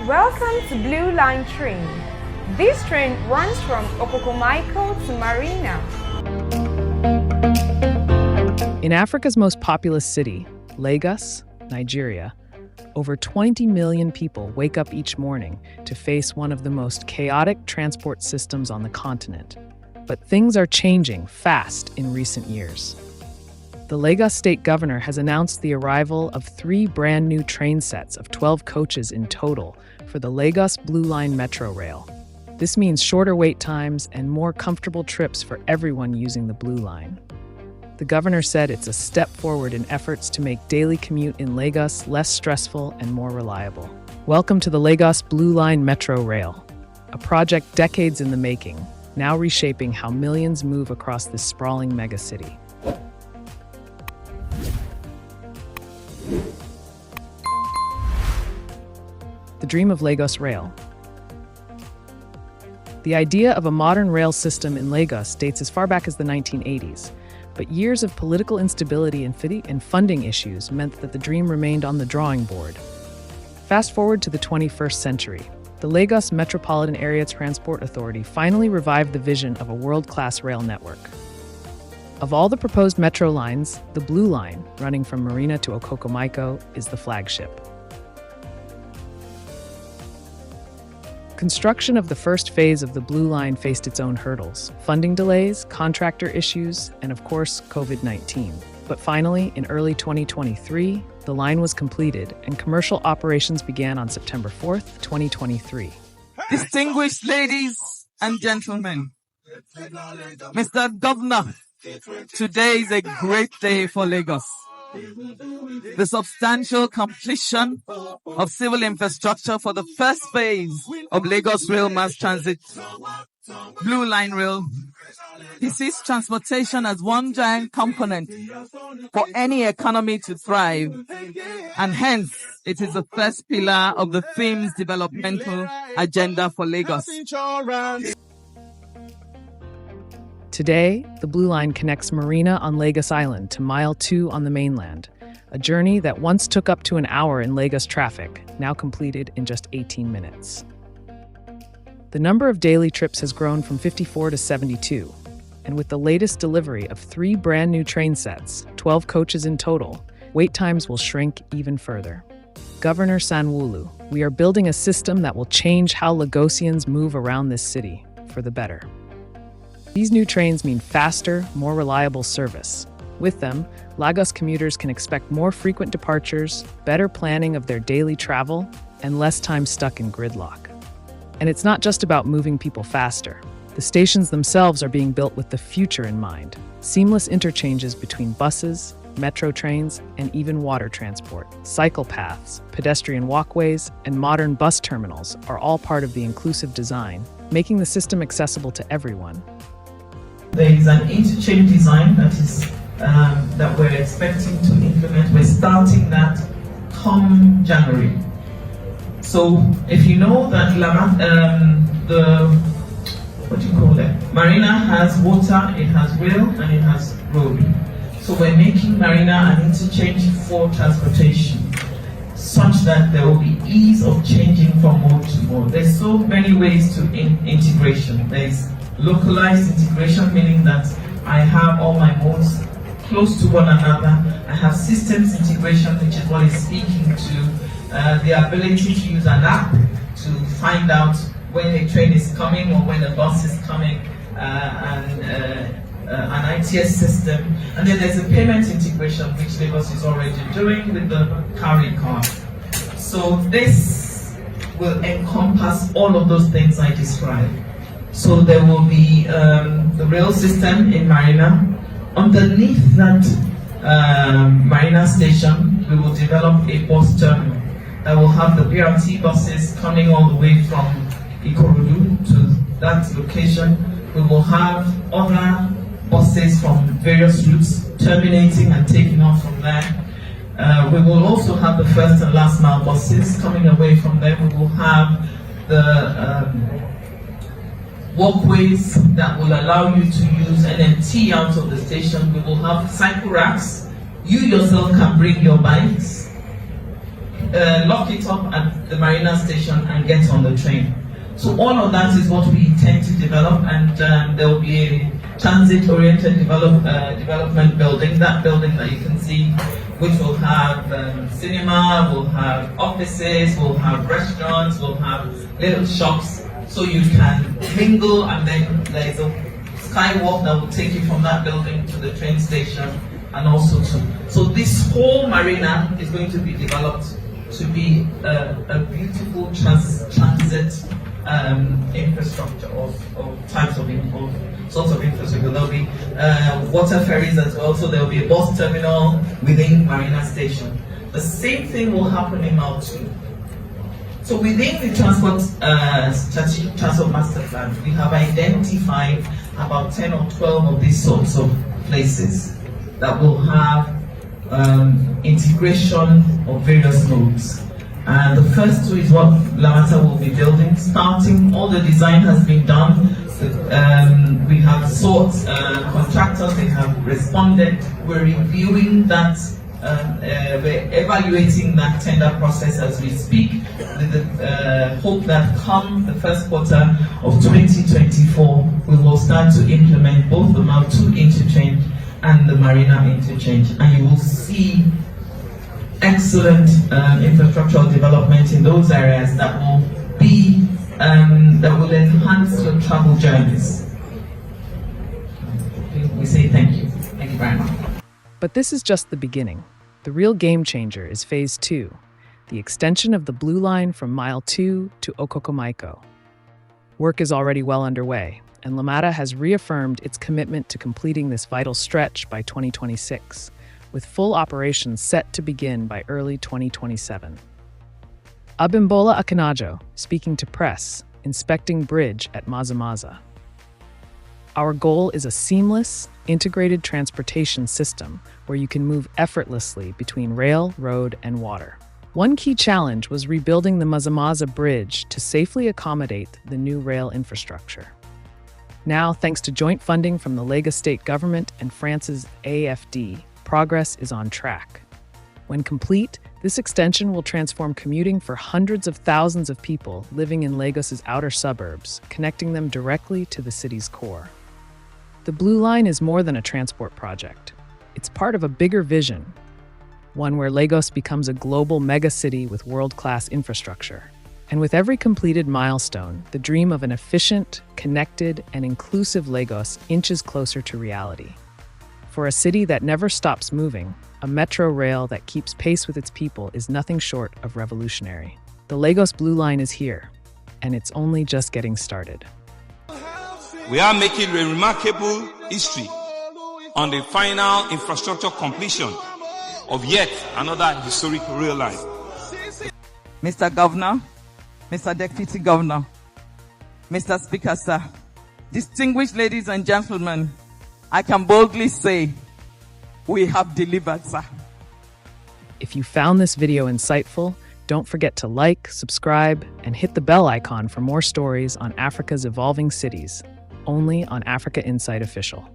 Welcome to Blue Line train. This train runs from Okokomaiko to Marina. In Africa's most populous city, Lagos, Nigeria, over 20 million people wake up each morning to face one of the most chaotic transport systems on the continent. But things are changing fast in recent years. The Lagos state governor has announced the arrival of 3 brand new train sets of 12 coaches in total for the Lagos Blue Line Metro Rail. This means shorter wait times and more comfortable trips for everyone using the Blue Line. The governor said it's a step forward in efforts to make daily commute in Lagos less stressful and more reliable. Welcome to the Lagos Blue Line Metro Rail, a project decades in the making, now reshaping how millions move across this sprawling megacity. The dream of Lagos Rail. The idea of a modern rail system in Lagos dates as far back as the 1980s, but years of political instability and funding issues meant that the dream remained on the drawing board. Fast forward to the 21st century. The Lagos Metropolitan Area Transport Authority finally revived the vision of a world-class rail network. Of all the proposed metro lines, the Blue Line, running from Marina to Okokomaiko, is the flagship. Construction of the first phase of the Blue Line faced its own hurdles: funding delays, contractor issues, and of course, COVID-19. But finally, in early 2023, the line was completed and commercial operations began on September 4th, 2023. Distinguished ladies and gentlemen, Mr. Governor, today is a great day for Lagos. The substantial completion of civil infrastructure for the first phase of Lagos Rail Mass Transit Blue Line Rail. He sees transportation as one giant component for any economy to thrive, and hence it is the first pillar of the theme's developmental agenda for Lagos. Today, the Blue Line connects Marina on Lagos Island to Mile 2 on the mainland, a journey that once took up to an hour in Lagos traffic, now completed in just 18 minutes. The number of daily trips has grown from 54 to 72, and with the latest delivery of 3 brand new train sets, 12 coaches in total, wait times will shrink even further. Governor Sanwo-Olu, we are building a system that will change how Lagosians move around this city for the better. These new trains mean faster, more reliable service. With them, Lagos commuters can expect more frequent departures, better planning of their daily travel, and less time stuck in gridlock. And it's not just about moving people faster. The stations themselves are being built with the future in mind. Seamless interchanges between buses, metro trains, and even water transport. Cycle paths, pedestrian walkways, and modern bus terminals are all part of the inclusive design, making the system accessible to everyone. There is an interchange design that we're expecting to implement. We're starting that come January. So if you know that Marina has water, it has rail, and it has road. So we're making Marina an interchange for transportation, such that there will be ease of changing from mode to mode. There's so many ways to integration. There's localized integration, meaning that I have all my modes close to one another. I have systems integration, which is what is speaking to the ability to use an app to find out when a train is coming or when a bus is coming, and an ITS system. And then there's a payment integration, which Lagos is already doing with the carry card. So this will encompass all of those things I described. So there will be the rail system in Marina. Underneath that Marina station, we will develop a bus terminal that will have the BRT buses coming all the way from Ikorodu to that location. We will have other buses from various routes terminating and taking off from there. We will also have the first and last mile buses coming away from there. We will have the walkways that will allow you to use NMT out of the station. We will have cycle racks. You yourself can bring your bikes. lock it up at the Marina station and get on the train. So all of that is what we intend to develop, and there will be a transit-oriented development building, that building that you can see, which will have cinema, will have offices, will have restaurants, will have little shops, so you can mingle, and then there's a skywalk that will take you from that building to the train station, and also so this whole marina is going to be developed to be a beautiful transit infrastructure of types of sorts of infrastructure. There'll be water ferries as well, so there'll be a bus terminal within Marina Station. The same thing will happen in Mile 2. So within the transport master plan, we have identified about 10 or 12 of these sorts of places that will have integration of various nodes. And the first two is what LAMATA will be building. Starting, all the design has been done. We have sought contractors, they have responded. We're reviewing that, we're evaluating that tender process as we speak, with the hope that come the first quarter of 2024, we will start to implement both the Mile 2 interchange and the Marina interchange. And you will see excellent infrastructural development in those areas that will be that will enhance your travel journeys. We say thank you. Thank you very much. But this is just the beginning. The real game changer is Phase 2, the extension of the Blue Line from Mile 2 to Okokomaiko. Work is already well underway, and LAMATA has reaffirmed its commitment to completing this vital stretch by 2026, with full operations set to begin by early 2027. Abimbola Akinajo, speaking to press, inspecting bridge at Maza-Maza. Our goal is a seamless, integrated transportation system where you can move effortlessly between rail, road, and water. One key challenge was rebuilding the Maza-Maza bridge to safely accommodate the new rail infrastructure. Now, thanks to joint funding from the Lagos state government and France's AFD, progress is on track. When complete, this extension will transform commuting for hundreds of thousands of people living in Lagos's outer suburbs, connecting them directly to the city's core. The Blue Line is more than a transport project. It's part of a bigger vision, one where Lagos becomes a global megacity with world-class infrastructure. And with every completed milestone, the dream of an efficient, connected, and inclusive Lagos inches closer to reality. For a city that never stops moving, a metro rail that keeps pace with its people is nothing short of revolutionary. The Lagos Blue Line is here, and it's only just getting started. We are making a remarkable history on the final infrastructure completion of yet another historic rail line. Mr. Governor, Mr. Deputy Governor, Mr. Speaker, sir, distinguished ladies and gentlemen, I can boldly say we have delivered, sir. If you found this video insightful, don't forget to like, subscribe, and hit the bell icon for more stories on Africa's evolving cities, only on Africa Insight Official.